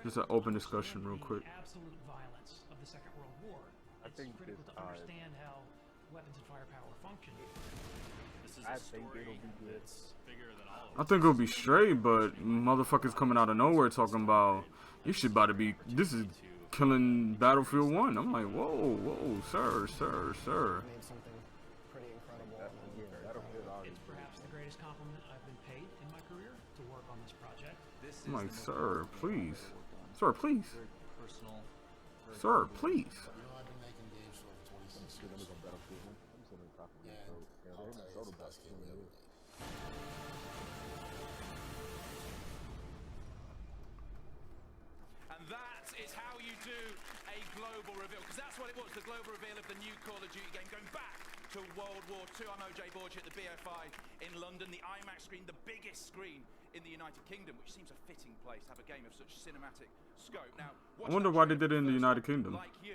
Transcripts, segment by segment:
Just an open discussion real quick. Absolute violence of the Second World War. I It's think critical this to understand how weapons and firepower function. This is I a think story it'll be good. that's bigger than all of I us. think it'll be straight, but motherfuckers coming out of nowhere talking about this shit about to be. This is killing Battlefield 1. I'm like, whoa, whoa, sir, sir, sir. Made something pretty incredible. That, and I'm yeah, very that'll proud fit of. already. It's perhaps the greatest compliment I've been paid in my career to work on this project. This I'm is like, the most sir, important game please, I've ever worked on. sir, please, Very personal. very sir, humbling. please. You know, I've been making games for over 26 Good, let me years. go Battlefield 1. I'm sitting on top of this. And So, yeah, I'll they tell haven't you, sold it's the about best game 20 we ever years. made. And that is how you do a global reveal, because that's what it was, the global reveal of the new Call of Duty game, going back to World War II. I'm OJ Borgia at the BFI in London, the IMAX screen, the biggest screen in the United Kingdom, which seems a fitting place to have a game of such cinematic scope. Now, I wonder why they did it in the United Kingdom. Like you,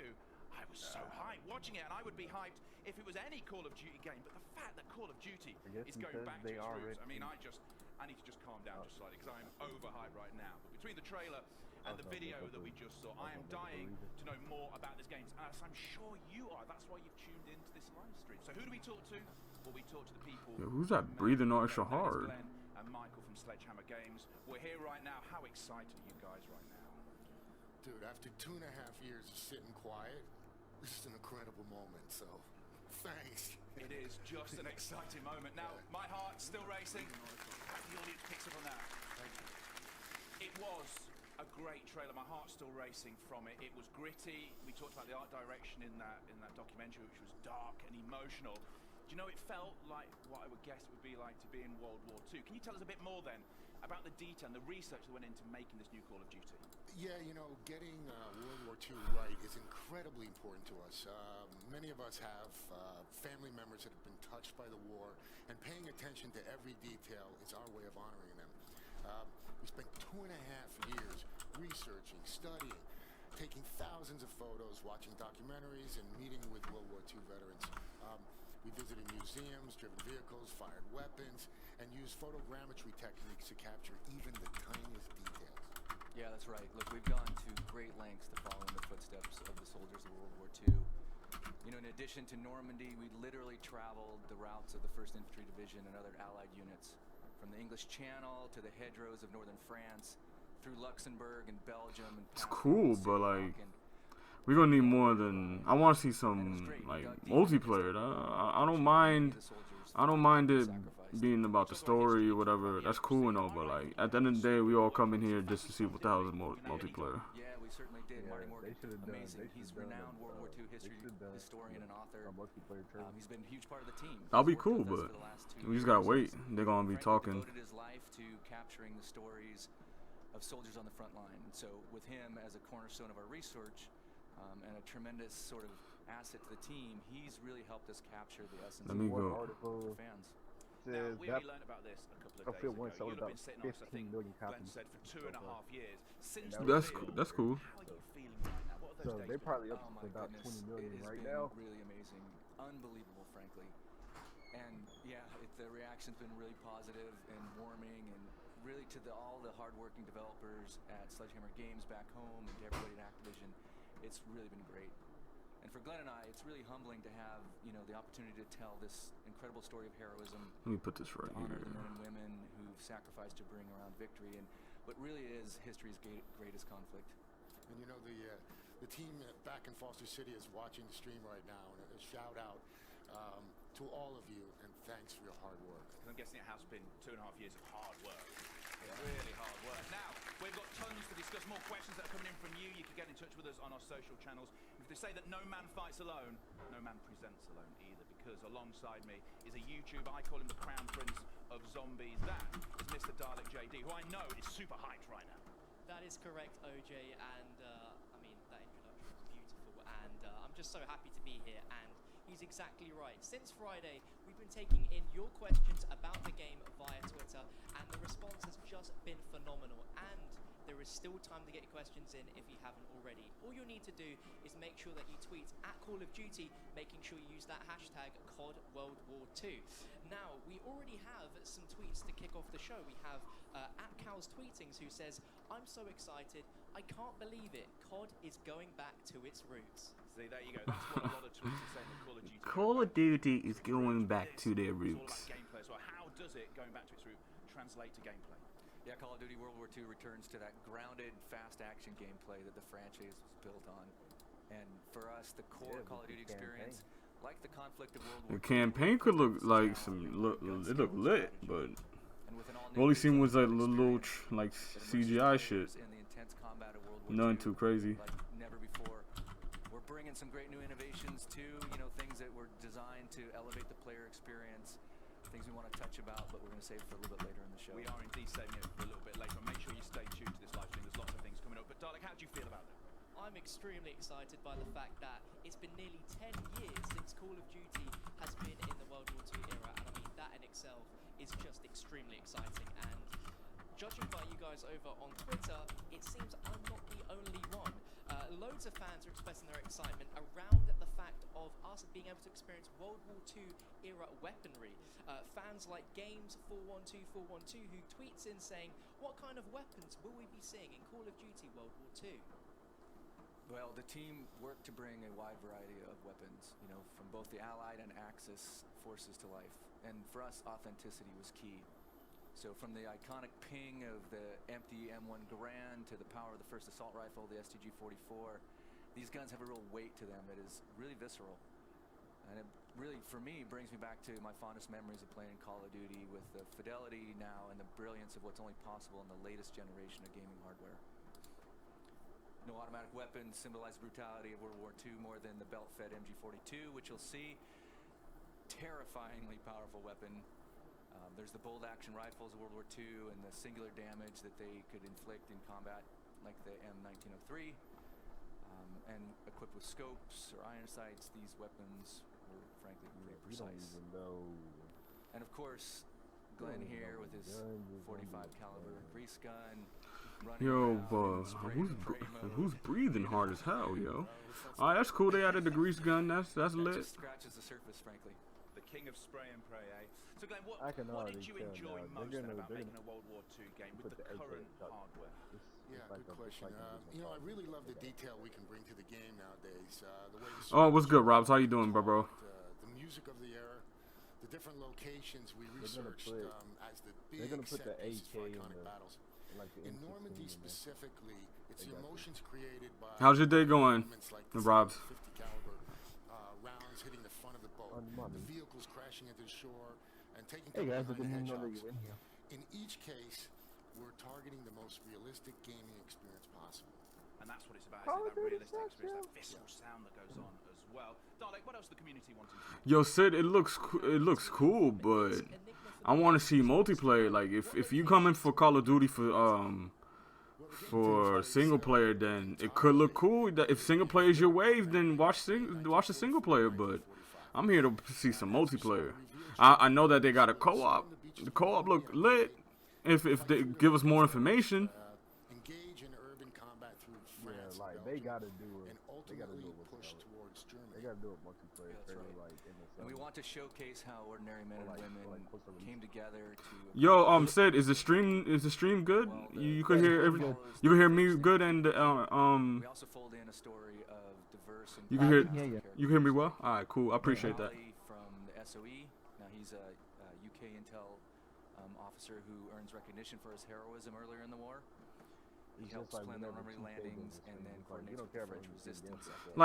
I was so hyped watching it, and I would be hyped if it was any Call of Duty game, but the fact that Call of Duty I guess is going because back to they its are roots, I mean, rich. I need to just calm down just slightly, because I'm overhyped right now. But between the trailer and the video that we just saw, I am dying to know more about this game, as I'm sure you are. That's why you've tuned into this live stream. So who do we talk to? Well, we talk to the people. Yo, who's that breathing all extra That is hard? Glenn and Michael from Sledgehammer Games. We're here right now. How excited are you guys right now? Dude, after 2.5 years of sitting quiet, this is an incredible moment, so thanks. It is just an exciting moment. Now, my heart's still racing. The audience picks up on that. It was a great trailer. My heart's still racing from it. It was gritty. We talked about the art direction in that documentary, which was dark and emotional. Do you know, it felt like what I would guess it would be like to be in World War II. Can you tell us a bit more then about the detail and the research that went into making this new Call of Duty? Yeah, you know, getting World War II right is incredibly important to us. Many of us have family members that have been touched by the war, and paying attention to every detail is our way of honoring them. We spent 2.5 years researching, studying, taking thousands of photos, watching documentaries, and meeting with World War II veterans. We visited museums, driven vehicles, fired weapons, and used photogrammetry techniques to capture even the tiniest details. Yeah, that's right. Look, we've gone to great lengths to follow in the footsteps of the soldiers of World War II. You know, in addition to Normandy, we literally traveled the routes of the 1st Infantry Division and other Allied units, from the English Channel to the hedgerows of northern France, through Luxembourg and Belgium. And It's cool, but like, we're gonna need more than. I want to see some like multiplayer. I don't mind. I don't mind it being about the story or whatever. That's cool and all, but like at the end of the day, we all come in here just to see what the hell is multiplayer. Yeah, we certainly did. Yeah, Marty they Morgan, should have done. amazing. They should He's have done. renowned World War II They history should have done historian and author. a multiplayer trailer. He's been a huge part of the team. That'll be He's worked cool, with us but for the last 2 we just gotta years. wait. They're gonna be Frank talking. devoted his life to capturing the stories of soldiers on the front line. And so with him as a cornerstone of our research and a tremendous sort of asset to the team, he's really helped us capture the essence Let of me war go. for Article fans. Now, says we that only learned about this a couple of days Battlefield 1 ago. sold You'll have about been sitting on this, I 15 think, million Glenn copies said, for so 2.5 far. years. Since That's the That's reveal, that's cool. how are you feeling right now? What have So those days they been probably like? up Oh to my about goodness, 20 million it has right been now. really amazing, unbelievable, frankly. And yeah, the reaction's been really positive and warming, and really to all the hardworking developers at Sledgehammer Games back home and to everybody at Activision, it's really been great. And for Glenn and I, it's really humbling to have, you know, the opportunity to tell this incredible story of heroism. Let me put this right to honor here. the men and women who've sacrificed to bring around victory, and what really is history's greatest conflict. And you know, the team back in Foster City is watching the stream right now, and a shout out to all of you, and thanks for your hard work. I'm guessing it has been 2.5 years of hard work. Really hard work. Now, we've got tons to discuss, more questions that are coming in from you. You can get in touch with us on our social channels. If they say that no man fights alone, no man presents alone either, because alongside me is a YouTuber, I call him the Crown Prince of Zombies. That is Mr. Dalek JD, who I know is super hyped right now. That is correct, OJ, and I mean, that introduction was beautiful, and I'm just so happy to be here, and he's exactly right. Since Friday, we've been taking in your questions about the game via Twitter, and the response has just been phenomenal, and there is still time to get your questions in if you haven't already. All you'll need to do is make sure that you tweet at Call of Duty, making sure you use that hashtag COD World War II. Now, we already have some tweets to kick off the show. We have at Cal's Tweetings, who says, I'm so excited. I can't believe it. COD is going back to its roots. See, there you go. That's what a lot of tweets are saying that Call of Duty is going back to their It's all roots. about gameplay as well. How does it, going back to its root, translate to gameplay? Yeah, Call of Duty World War II returns to that grounded, fast action gameplay that the franchise was built on. And for us, the core Call of Duty experience, like the conflict of World War The campaign could look like it looked lit, but all he seen was like little like CGI shit. In the intense combat of World War Nothing II, too crazy. like never before. We're bringing some great new innovations too, you know, things that were designed to elevate the player experience, things we want to touch about, but we're going to save for a little bit later in the show. We are indeed saving it for a little bit later. Make sure you stay tuned to this live stream. There's lots of things coming up. But Dalek, how do you feel about that? I'm extremely excited by the fact that it's been nearly 10 years since Call of Duty has been in the World War II era, and I mean, that in itself is just extremely exciting. And judging by you guys over on Twitter, it seems I'm not the only one. Loads of fans are expressing their excitement around the fact of us being able to experience World War II era weaponry. Fans like Games412412 who tweets in saying, what kind of weapons will we be seeing in Call of Duty World War II? Well, the team worked to bring a wide variety of weapons, you know, from both the Allied and Axis forces to life. And for us, authenticity was key. So from the iconic ping of the empty M1 Garand to the power of the first assault rifle, the STG-44, these guns have a real weight to them that is really visceral. And it really, for me, brings me back to my fondest memories of playing Call of Duty with the fidelity now and the brilliance of what's only possible in the latest generation of gaming hardware. No automatic weapons symbolize the brutality of World War II more than the belt-fed MG42, which you'll see. Terrifyingly powerful weapon. There's the bolt-action rifles of World War II and the singular damage that they could inflict in combat, like the M1903. And equipped with scopes or iron sights, these weapons were frankly pretty precise. And of course, Glenn here with his 45 caliber grease gun. Yo, who's breathing hard as hell, yo? Alright, that's cool. They added the grease gun. That's That lit. just scratches the surface, frankly. The king of spray and pray, eh? So Glenn, what did already you tell enjoy now. most They're then gonna- about they're making a World War II game with put the the AK current up. hardware? Yeah, good question. You know, I really love the detail we can bring to the game nowadays. The way Oh, what's good, Robs? How you doing, bro? The music of the era, the different locations we They're gonna researched put- as the they're big gonna put set the pieces for AK in iconic the- battles. Like the In M16 Normandy in there. specifically, it's They the got you. emotions created by How's your day going, elements like Robs? 50 caliber rounds hitting the front of the boat, On money. the vehicles crashing into the shore, and taking Hey cover guys, I behind the didn't even know that hedgehogs. you were in here. In each case, we're targeting the most realistic gaming experience possible. And that's what it's about, Call isn't of it? That Duty realistic sucks, experience, yeah. that visceral sound that goes on as well. Dalek, what else the community wanted to Yo, Sid, it looks cool, but I want to see multiplayer. Like if you come in for Call of Duty for single player, then it could look cool. If single player is your wave, then watch the single player. But I'm here to see some multiplayer. I know that they got a co-op. The co-op look lit. If they give us more information. Engage in urban combat through France, Like they Belgium, gotta do and it. They gotta ultimately do it push multiplayer. towards Germany. They gotta do it multiplayer. Yeah, that's fairly, right. like in the And we summer. want to showcase how ordinary men and Or like- women or like Costa Rica. came together to. Yo, Sid, is the stream good? You could hear you can hear me good and We also fold in a story of diverse and You can hear- characters. you hear me well. All right, cool. I appreciate that. Ali from the SOE. Now he's a UK intel officer who earns recognition for his heroism earlier in the war. He It's helps just like plan the whenever Normandy 2K landings does this and thing, then it's like, coordinates you don't with care the about French anything resistance. against it.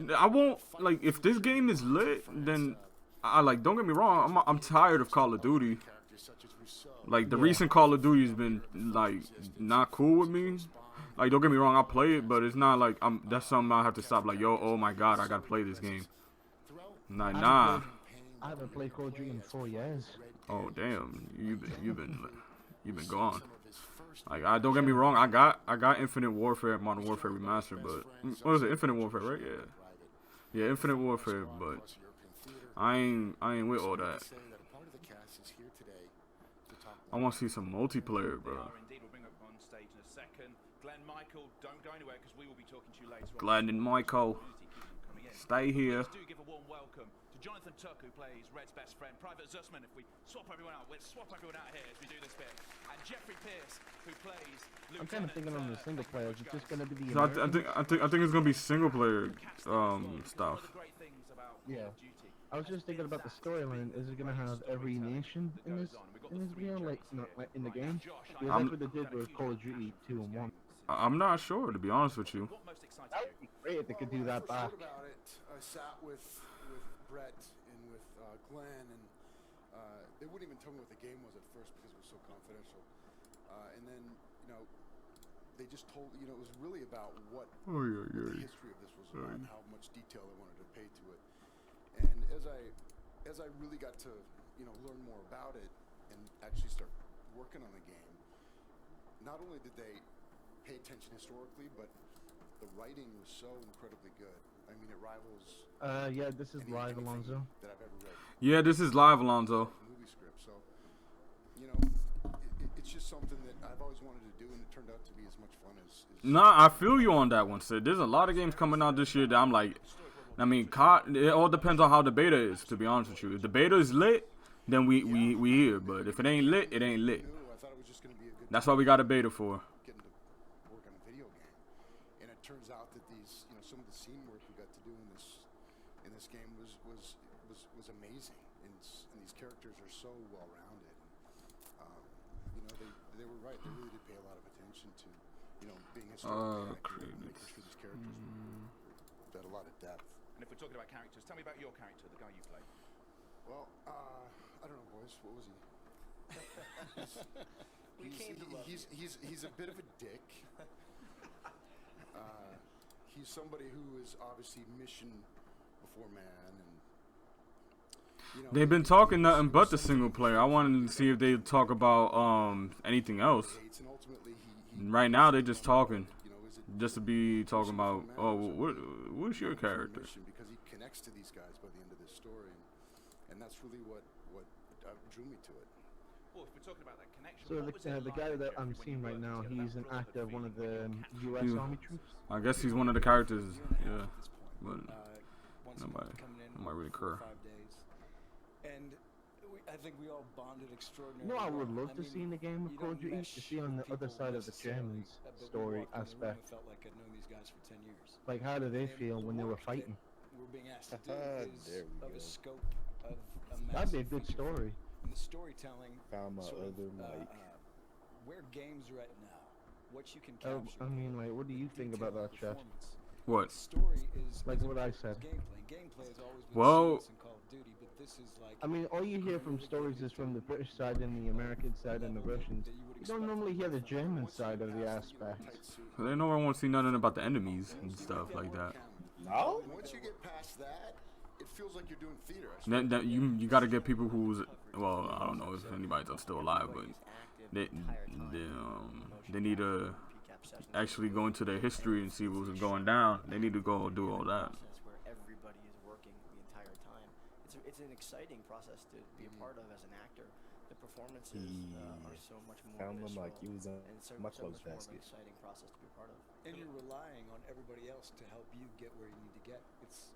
Like, I won't like if this game is lit, then I like. Don't get me wrong. I'm tired of Call of Duty. Characters such as Rousseau, Like the recent Call of Duty has been like not cool with me. Like don't get me wrong, I play it, but it's not like that's something I have to stop. Like yo, oh my god, I gotta play this game. throughout Nah. I haven't played Call of Duty in 4 years. Oh damn, you've been gone. Like I don't get me wrong, I got Infinite Warfare, Modern Warfare Remastered, but what is it? Infinite Warfare, right? Yeah, Infinite Warfare, but I ain't with all that. say that a part of the cast is here today to talk I want to see some multiplayer, They bro. are indeed. We'll bring up on stage in a second. Glenn, Michael, don't go anywhere because we will be talking to you later on. Glenn and Michael. Coming in. Stay here. Please do give a warm welcome to Jonathan Tuck, who plays Red's best friend, Private Zussman. If we swap everyone out, let's swap everyone out here as we do this bit. And Jeffrey Pierce, who plays I'm kind of thinking on the single player. Is it just gonna be the So American? I think it's gonna be single player stuff. Yeah. I was just thinking about the storyline. Is it gonna have every nation in this video, like in the game? Because that's what they did with Call of Duty 2 and 1. I'm not sure, to be honest with you. That would be great if they could do that back. About it, I sat with Brett and with Glenn, and they wouldn't even tell me what the game was at first because it was so confidential. And then, they just told, it was really about what the history of this was about, and how much detail they wanted to pay to it. And as I really got to, learn more about it and actually start working on the game, not only did they pay attention historically, but the writing was so incredibly good. I mean, it rivals. Yeah, this is live, Alonzo. That I've ever read. Yeah, this is live, Alonzo. Movie script, so it's just something that I've always wanted to do, and it turned out to be as much fun as. Nah, I feel you on that one, Sid. There's a lot of games coming out this year that I'm like, I mean, COD, it all depends on how the beta is, to be honest with you. If the beta is lit, then we here. But if it ain't lit, it ain't lit. I thought it was just going to be a good. That's why we got a beta for. Getting to work on a video game, and it turns out that these, some of the scene work we got to do in this game was amazing, and these characters are so well rounded. They were right. They really did pay a lot of attention to, being historically accurate and making sure these characters had a lot of depth. And if we're talking about characters, tell me about your character, the guy you play. Well, I don't know, boys. What was he? He's a bit of a dick. He's somebody who is obviously mission before man, and They've been talking nothing but the single player. I wanted to see if they talk about anything else. Right now they're just talking, just to be talking about. Oh, what's your character? Because he connects to these guys by the end of this story, and that's really what drew me to it. Well, if we're talking about that connection, So the guy that I'm seeing right now, he's an actor of one of the U.S. Army troops. I guess he's one of the characters. Yeah, but nobody really care. And I think we all bonded extraordinarily. You know, I would love to see in the game of Call of Duty, to see on the other side of the Germans story aspect. Felt like I'd known these guys for 10 years. Like, how do they feel when they were fighting? We're being asked to do is of a scope of a That'd be a massive good feature story. film. And the storytelling, Found my sort of, other mic. where games are at now, what you can Oh, capture. I mean, like, what do you think about that, Chef? What? Story is Like as what I important as said. Gameplay has always been Well- serious in Call of Duty, but this is like. I mean, all you hear from stories is from the British side and the American side and the Russians. You don't normally hear the German side of the aspect. They know I won't see nothing about the enemies and stuff like that. No? Once you get past that, it feels like you're doing theater. That you got to get people who's, well, I don't know if anybody's still alive, but they need to actually go into their history and see what was going down. They need to go do all that. Where everybody is working the entire time. It's an exciting process to be a part of as an actor. The performances are so much more Found my visceral, mic. You was and so my much clothes more of an basket. exciting process to be a part of. And you're relying on everybody else to help you get where you need to get. It's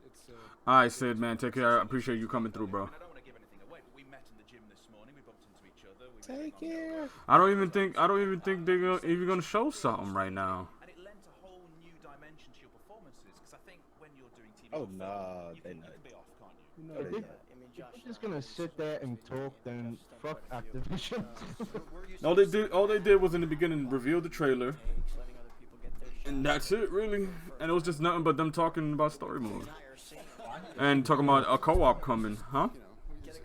All right, Sid, man, take care. I appreciate you coming through, bro. I don't want to give anything away, but we met in the gym this morning. We bumped into each other. Take care. I don't even think they're even gonna show something right now. And it lent a whole new dimension to your performances, because I think when you're doing TV, Oh, or film, nah, you they can not. be off, can't you? You know If they they- not. I mean, If Josh, you're just gonna sit there and talk, then fuck Activision. All they did was in the beginning reveal the trailer, letting other people get their shot. and that's it, really. And it was just nothing but them talking about story mode and talking about a co-op coming, huh?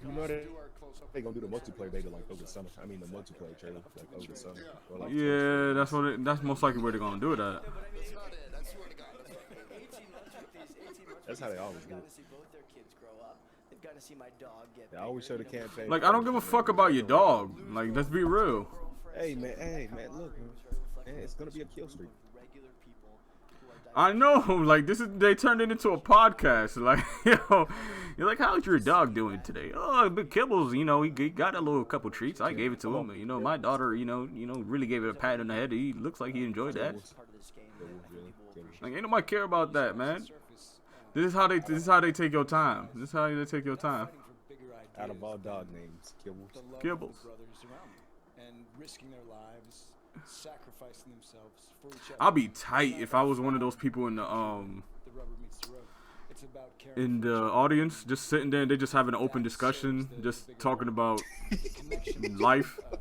You know they gonna do the multiplayer beta like over the summer. I mean the multiplayer trailer like over the summer. Or like Yeah, that's most likely where they're gonna do that. That's not it. That's what I got. 18 months with these 18 months That's how they always do got it. to see both their kids grow up. They've got to see my dog get They always show the campaign. Like, I don't give a fuck about your dog. Like, let's be real. Hey man, look, man, it's gonna be a kill streak. regular people who are I know, like, they turned it into a podcast. Like, you're like, how's your dog doing today? Oh, but Kibbles, he got a little couple treats. I gave it to him. My daughter, really gave it a pat on the head. He looks like he enjoyed that. part of this game. Yeah. Like, ain't nobody care about that, man. This is how they take your time. This is how they take your time. Fighting for bigger ideas Out of all than dog names, Kibbles. the love Kibbles. of the brothers around them and risking their lives, sacrificing themselves for each other. I'll be It's tight not if I about was one of those fun, people in the the rubber meets the road. It's about caring in for the each other. audience, just sitting there and they just having an open That discussion, serves the just bigger talking goal. about The connection life. the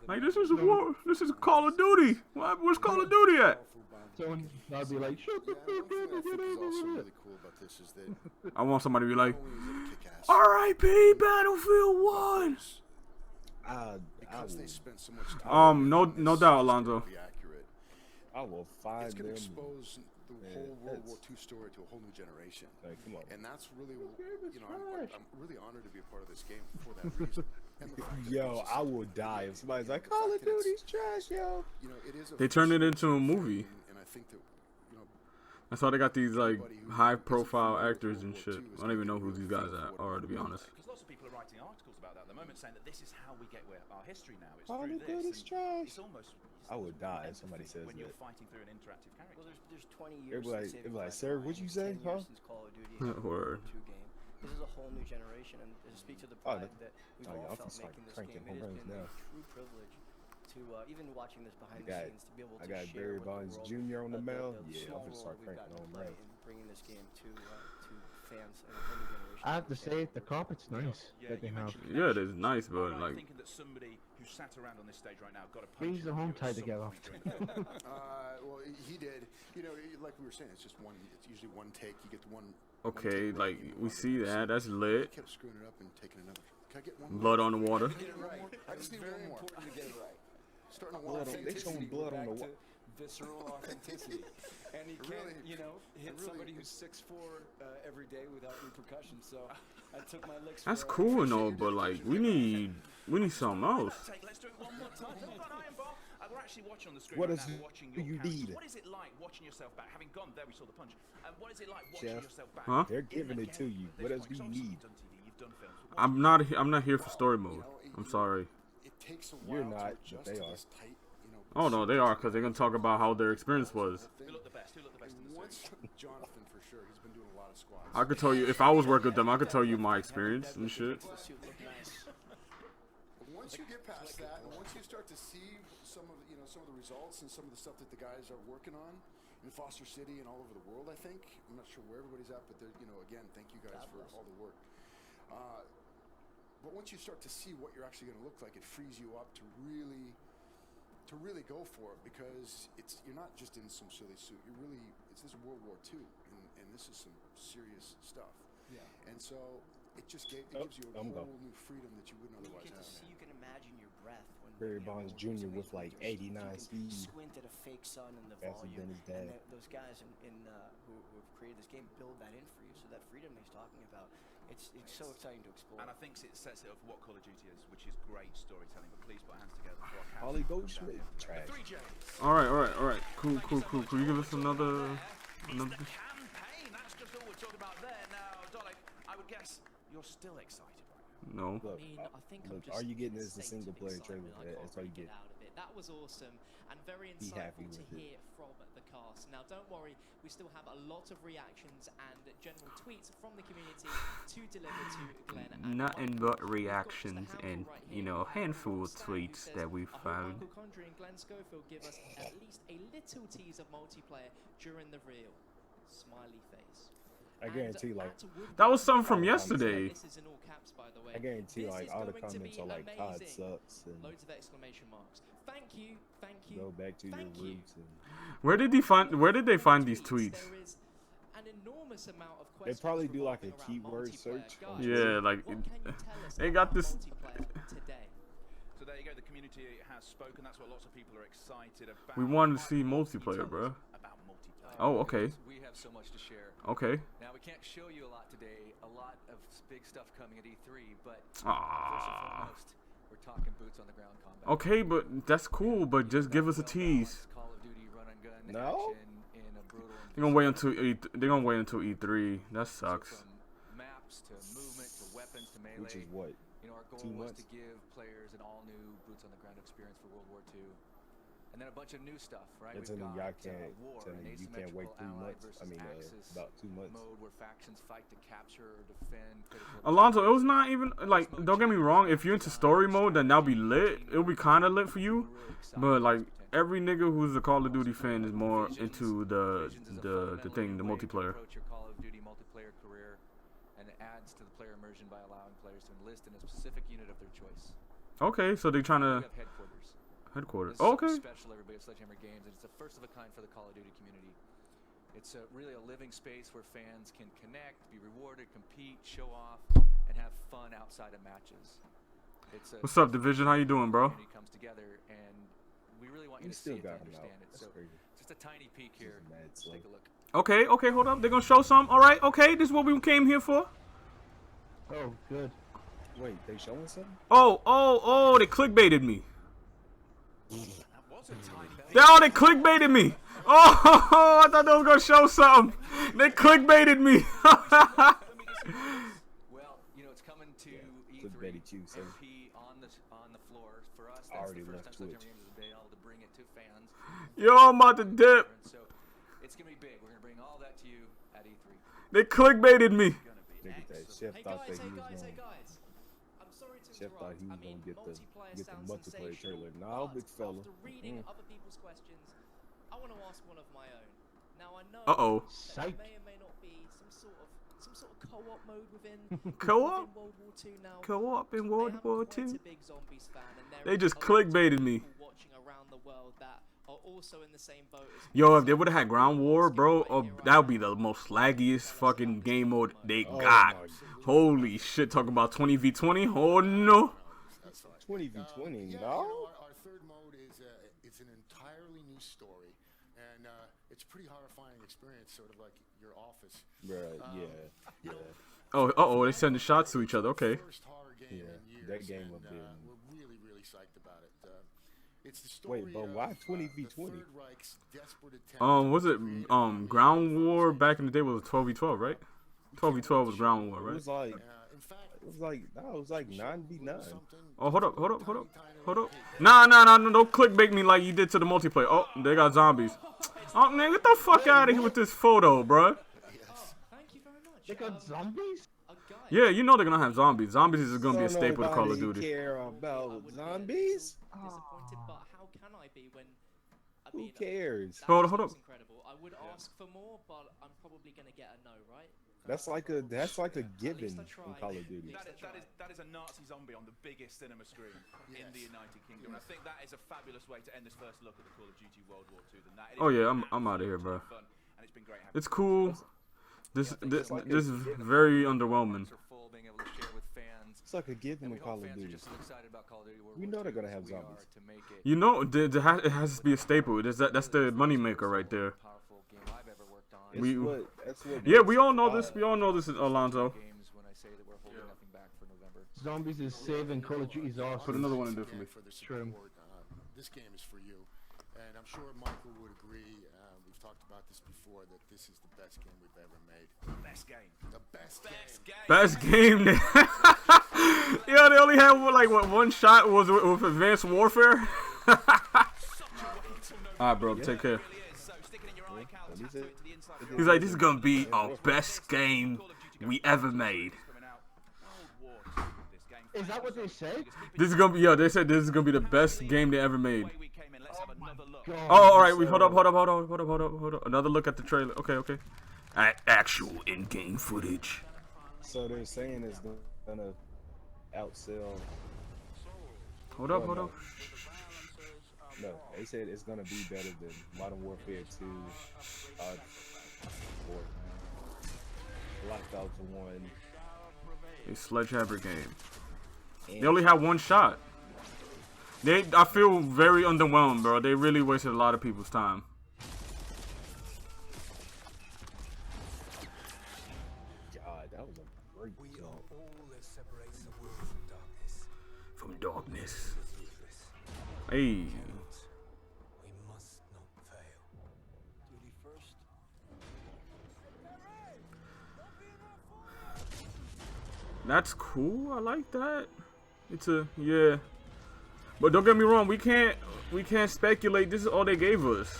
Like, this is a war. This is Call of Duty. Where's Call of Duty at? powerful bond. Someone I'd be like, shut the Yeah, and one thing I think is also fuck up. really cool about this is that I want somebody to be like, not only is it a kick-ass, R.I.P. Battlefield 1. because they spent so much time No making this doubt, system Alonzo. be accurate, I will find it's going them. to expose the Man, whole World War that's- II story to a whole new generation. Like, come on. And that's really, you know, I'm really honored to be a part of this game for that reason. And the fact that Yo, it's I just- will die if somebody's like, Call of Duty's trash, yo. you know, it is a They turned it fiction into a movie. and I think that, you know, That's why they got these like anybody who high isn't profile familiar with actors World and War shit. II is I don't even know gonna who these really guys feel for are, what to be honest. Because lots of people are writing articles about that at the moment, saying that this is how we get our history now. It's Call through of Duty's this. And trash. it's almost. I would die if somebody says when you're that. fighting through an interactive character. Well, there's 20 years It'd be like- since it'd be like, Saving sir, Private what'd you Ryan, say, 10 years huh? since Call of Duty has been a World Word. War II game. This is a whole new generation, and to speak to the Oh, pride that we've oh, yeah, all I'm felt just, like, making this cranking game. It home has runs been now. a true privilege to even watching this behind I got- the scenes to be able I to got share Barry with the Bonds world, Jr. on the mound. the Yeah, small I'm gonna role start that we've cranking gotten to home play runs. in bringing this game to fans and a whole new generation. I have to of say, fans. the carpet's nice Yeah, that they you have. mentioned Yeah, it is connections. nice, Am I but right like, thinking that somebody who sat around on this stage right now got a punch Brings in the home you at tie some together. point during the film? well, he did. You know, like we were saying, it's just one. It's usually one take. You get the one. okay, one take like right, and you we move on see to the that. next. That's lit. He kept screwing it up and taking another. Can I get one Blood more? on the water. Get it right. I just need Very one more. important to get it right. Starting to Blood walk. on- they showing blood on the Back to visceral authenticity. And you can't, Really- you know, hit really- somebody who's 6'4" every day without repercussions. So I took my licks. That's where I cool and appreciate all, it. but like we need something else. Let's do it one more time. Hold on, Iron Bar. We're actually watching on the screen What right is now, it watching do your you character. need? What is it like watching yourself back? Having gone there, we saw the punch. What is it like watching Jeff. yourself back? Huh? They're in giving the it to game you. at What this else point? do 'Cause you obviously need? You've done TV, you've done films. But I'm not here for story mode. I'm sorry. It takes a You're while not, to but adjust they to are. this tight, you know. Oh no, they are, because they're gonna talk about how their experience was. Who looked the best? Who looked the best in the Once series? Jonathan for sure, he's been doing a lot of squats. I could tell you if I was working with them, I could tell you my experience and shit. The suit looked nice. Once you get past that, and once you start to see some of the, you know, some of the results and some of the stuff that the guys are working on in Foster City and all over the world, I think I'm not sure where everybody's at, but they're, you know, again, thank you guys for all the work. But once you start to see what you're actually going to look like, it frees you up to really go for it, because you're not just in some silly suit. This is World War II, and this is some serious stuff. Yeah. And so it just gives you a I'm whole going. new freedom that you wouldn't You otherwise get to have. see, you can imagine your breath when Barry you know, Bonds when Jr. somebody's with like going through 89 you can speed. squint at a fake sun and the Faster volume, than his and dad. those guys who have created this game build that in for you. So that freedom he's talking about, it's so exciting to explore. And I think it sets it up for what Call of Duty is, which is great storytelling. But please put hands together for our Ollie characters. Goldschmidt, trash. The 3Js. All right. Cool. Can you give us another? It's the campaign. That's just all we're talking about there. Now, Dolly, I would guess you're still excited right now. No. Look, I mean, I think I'm look, just are you getting in a this a state single of player excitement. trailer? I That's can't all you really get. out of it. That was awesome and very Be happy insightful to with it. hear from the cast. Now, don't worry, we still have a lot of reactions and general tweets from the community to deliver to Glenn. And Nothing Michael. but We've got just a reactions handful and, right you here. know, We have handful Rob of Stan, who tweets says, that we "I hope found." Michael Condrey and Glenn Schofield give us at least a little tease of multiplayer during the real. Smiley face. I guarantee, like, That was something from All the yesterday. This is in all caps, by the way. I guarantee, This like, is all the going to comments be are like, COD amazing. sucks, and Loads of exclamation marks. Thank you. go back to your Thank you. roots. And Where did they find these tweets? There is an enormous amount of they questions probably do like a revolving around keyword multiplayer. search. Guys, Yeah, like, what can you tell us they got about this- multiplayer today? So there you go. The community has spoken. That's what lots of people are excited about. We wanted to see Mike, what can you multiplayer, tell bro. us about multiplayer. Oh, okay. We have so much to share. Okay. Now, we can't show you a lot today, a lot of big stuff coming at E3, but first Ah. and foremost, we're talking boots on the ground combat. Okay, but that's cool. But just give us a tease. Call of Duty run and gun No? action in a brutal They're gonna wait until they're gonna wait until E3. That So sucks. from maps to movement to weapons to melee. which is what? You know, our goal 2 was months? to give players an all-new boots on the ground experience for World War II. And And then a bunch of new stuff, right? They're telling y'all can't, you can't wait 3 months. I mean, about 2 months. Mode where factions fight to capture or defend. Alonzo, it was not even like. Don't get me wrong. If you're into story mode, then that'll be lit. It'll be kind of lit for you. But like every nigga who's a Call of Duty fan is more into the multiplayer. Your Call of Duty multiplayer career, and it adds to the player immersion by allowing players to enlist in a specific unit of their choice. Okay, so they're trying to. Headquarters. This is okay. Special, everybody at Sledgehammer Games, and it's the first of a kind for the Call of Duty community. It's really a living space where fans can connect, be rewarded, compete, show off, and have fun outside of matches. What's up, Division? How you doing, bro? Comes together, and we really want you to see it to understand it. So just a tiny peek here. Let's take a look. Okay, hold up. They're gonna show some. All right, okay. This is what we came here for. Oh, good. Wait, they showing something? Oh! They clickbaited me. They clickbaited me. Oh, I thought they was gonna show something. They clickbaited me. Well, you know, it's coming to E3 MP on the floor for us. That's the first time Sledgehammer Games has been able to bring it to fans. Yo, I'm about to dip. So it's gonna be big. We're gonna bring all that to you at E3. They clickbaited me. Chef thought that he was Hey going. guys. I'm sorry to Chef thought he was gonna get the multiplayer trailer. No, big fella. After reading other people's questions, I want to ask one of my own. Now I know there may or may not be some sort of co-op mode within Co-op? World War II now. Co-op in World War II? A big Zombies fan, and They just clickbaited me. Watching around the world that are also in the same boat as Yo, if they would have had Ground War, bro, that would be the most laggiest fucking game mode they got. Holy shit, talking about 20v20? Oh no. 20v20, no? Our third mode is it's an entirely new story, and it's a pretty horrifying experience, sort of like your office. Right, yeah. Oh, they sending shots to each other. Okay. First horror game in years, that game and, would be. We're really psyched about it. It's the story. Wait, but why 20v20? Was it Ground War back in the day was 12v12, right? 12v12 was Ground War, right? It was like 9v9. Oh, hold up. Nah, don't clickbait me like you did to the multiplayer. Oh, they got zombies. Oh, man, get the fuck out of here with this photo, bro. Thank you very much. They got zombies? Yeah, you know they're gonna have zombies. Zombies is gonna be a staple of Call of Duty. Care about zombies? Disappointed, but how can I be when? I Who mean, cares? Hold up. Incredible. I would ask for more, but I'm probably gonna get a no, right? That's like a given in Call of Duty. That is a Nazi zombie on the biggest cinema screen in the United Kingdom. And I think that is a fabulous way to end this first look at the Call of Duty World War II. Oh yeah, I'm out of here, bro. And it's been great. It's cool. This is very underwhelming. It's like a given in Call of Duty. We know they're gonna have zombies. You know, it has to be a staple. That's the moneymaker right there. We all know this. We all know this, Alonzo. Zombies is saving Call of Duty's awesome. Put another one in there for me. True. This game is for you, and I'm sure Michael would agree. We've talked about this before, that this is the best game we've ever made. Best game. The best game. Yeah, they only had one shot was with Advanced Warfare. Alright, bro, take care. He's like, this is gonna be our best game we ever made. Is that what they said? This is gonna be, they said this is gonna be the best game they ever made. God. Oh, alright, hold up. Another look at the trailer. Okay. Actual in-game footage. So they're saying it's gonna outsell. Hold up. No, they said it's gonna be better than Modern Warfare 2, Black Ops 1. A Sledgehammer game. They only had one shot. I feel very underwhelmed, bro. They really wasted a lot of people's time. God, that was a great jump. From darkness. Hey. That's cool. I like that. It's a But don't get me wrong, we can't speculate. This is all they gave us.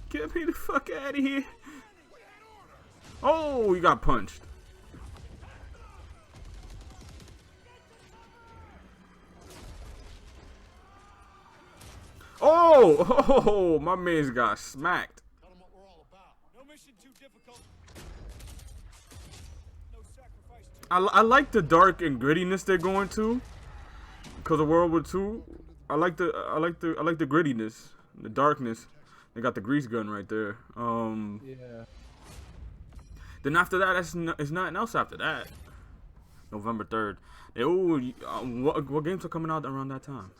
Get me the fuck out of here. Oh, you got punched. Oh, my man's got smacked. I like the dark and grittiness they're going to, because of World War II. I like the grittiness, the darkness. They got the grease gun right there. Yeah. Then after that, it's nothing else after that. November 3rd. What games are coming out around that time?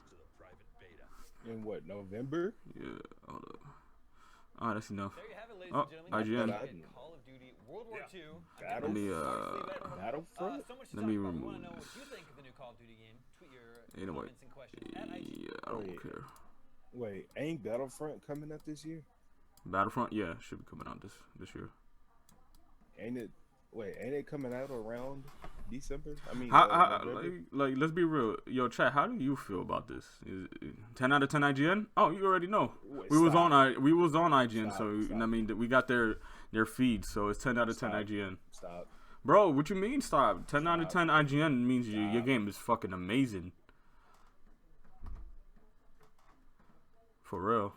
In what, November? Yeah. Hold up. Alright, that's enough. There you have it, ladies and IGN. gentlemen. Call of Duty World War II. Let me Battlefront? let me remove Want to know this. what you think of the new Call of Duty game? Tweet your Anyway, comments and questions at IGN. yeah, I don't care. Wait, ain't Battlefront coming out this year? Battlefront, yeah, should be coming out this year. Ain't it? Wait, ain't it coming out around December? I mean, like, let's be real. Yo, chat, how do you feel about this? 10 out of 10 IGN? Oh, you already know. We was on IGN, so I mean, we got their feed, so it's 10 out of 10 IGN. Stop. Bro, what you mean stop? 10 out of 10 IGN means your game is fucking amazing. For real.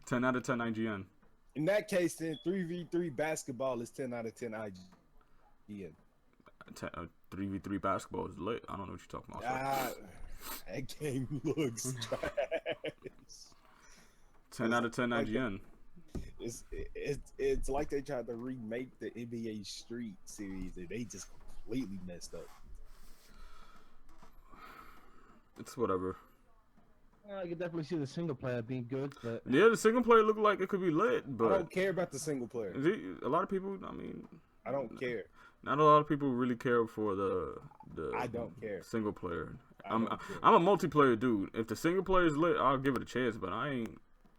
10 out of 10 IGN. In that case, then 3v3 basketball is 10 out of 10 IGN. 3v3 basketball is lit. I don't know what you're talking about. That game looks trash. 10 out of 10 IGN. It's like they tried to remake the NBA Street series and they just completely messed up. It's whatever. I could definitely see the single player being good, but yeah, the single player looked like it could be lit, but I don't care about the single player. A lot of people, I mean, I don't care. Not a lot of people really care for the I don't care. Single player. I'm a multiplayer dude. If the single player is lit, I'll give it a chance, but I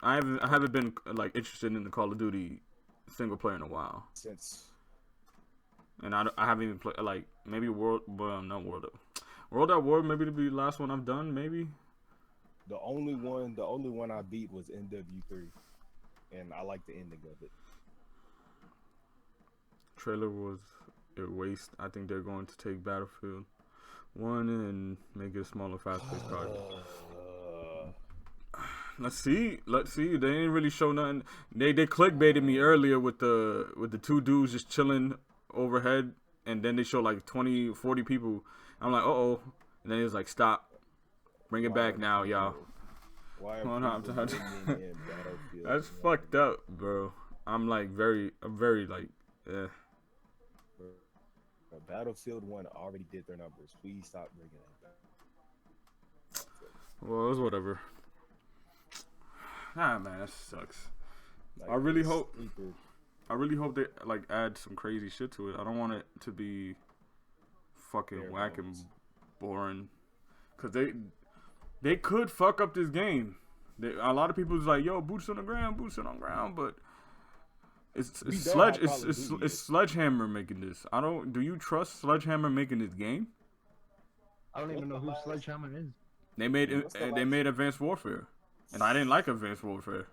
haven't been like interested in the Call of Duty single player in a while. And I haven't even played like maybe World at War, maybe to be the last one I've done, maybe. The only one I beat was NW3, and I like the ending of it. Trailer was a waste. I think they're going to take Battlefield 1 and make it a smaller, fast-paced project. Let's see. They ain't really show nothing. They clickbaited me earlier with the two dudes just chilling overhead, and then they show like 20, 40 people. I'm like, uh-oh. And then he was like, stop. Bring it back now, y'all. That's fucked up, bro. I'm very like, eh. Battlefield 1 already did their numbers. Please stop bringing it back. Well, it's whatever. Man, that sucks. Like, I really hope they like add some crazy shit to it. I don't want it to be fucking whack and boring. Cause they could fuck up this game. A lot of people's like, yo, boots on the ground, but it's Sledgehammer making this. Do you trust Sledgehammer making this game? I don't even know who Sledgehammer is. They made Advanced Warfare, and I didn't like Advanced Warfare.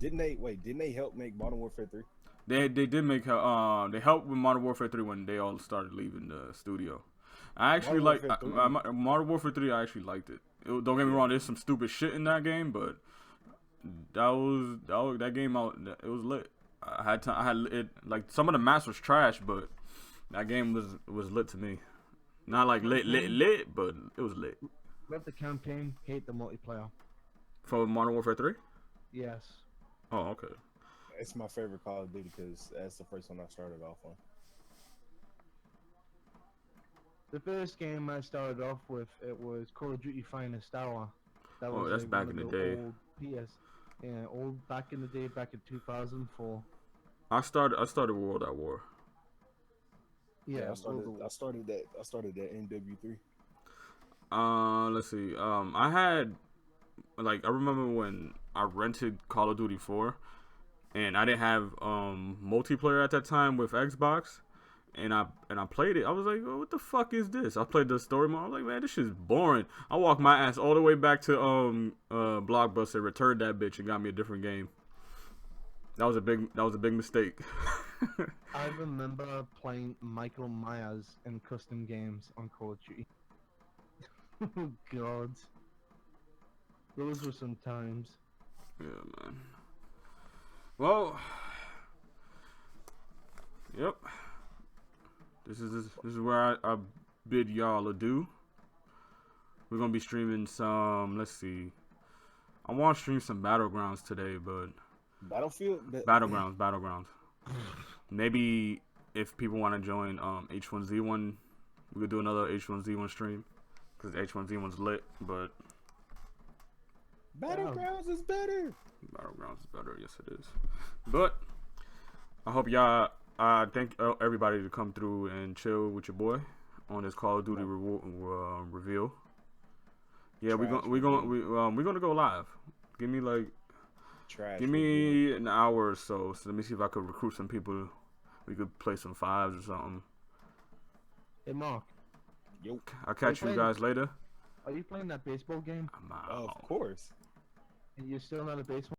Didn't they help make Modern Warfare 3? They did make they helped with Modern Warfare 3 when they all started leaving the studio. I actually like Modern Warfare 3. I actually liked it. Don't get me wrong. There's some stupid shit in that game, but that game out. It was lit. I had it. Like some of the maps was trash, but that game was lit to me. Not like lit, but it was lit. Love the campaign, hate the multiplayer. For Modern Warfare 3? Yes. Oh, okay. It's my favorite Call of Duty because that's the first one I started off on. The first game I started off with, it was Call of Duty Finest Hour. That's like back in the day. Old back in the day, back in 2004. I started World at War. Yeah, I started that NW3. Let's see. I had like I remember when I rented Call of Duty 4, and I didn't have multiplayer at that time with Xbox, and I played it. I was like, oh, what the fuck is this? I played the story mode. I was like, man, this shit's boring. I walked my ass all the way back to Blockbuster, returned that bitch, and got me a different game. That was a big mistake. I remember playing Michael Myers in custom games on Call of Duty. Oh God, those were some times. Yeah, man. Well, yep. This is where I bid y'all adieu. We're gonna be streaming some. Let's see. I want to stream some Battlegrounds today, but Battlegrounds. Maybe if people want to join H1Z1, we could do another H1Z1 stream because H1Z1's lit. But Battlegrounds is better. Battlegrounds is better. Yes, it is. But I hope y'all. Thank everybody to come through and chill with your boy on this Call of Duty reveal. Yeah, we're gonna go live. Give me an hour or so. So let me see if I could recruit some people. We could play some fives or something. Hey Mark. Yo. I'll catch you guys later. Are you playing that baseball game? Of course. And you're still not a baseball.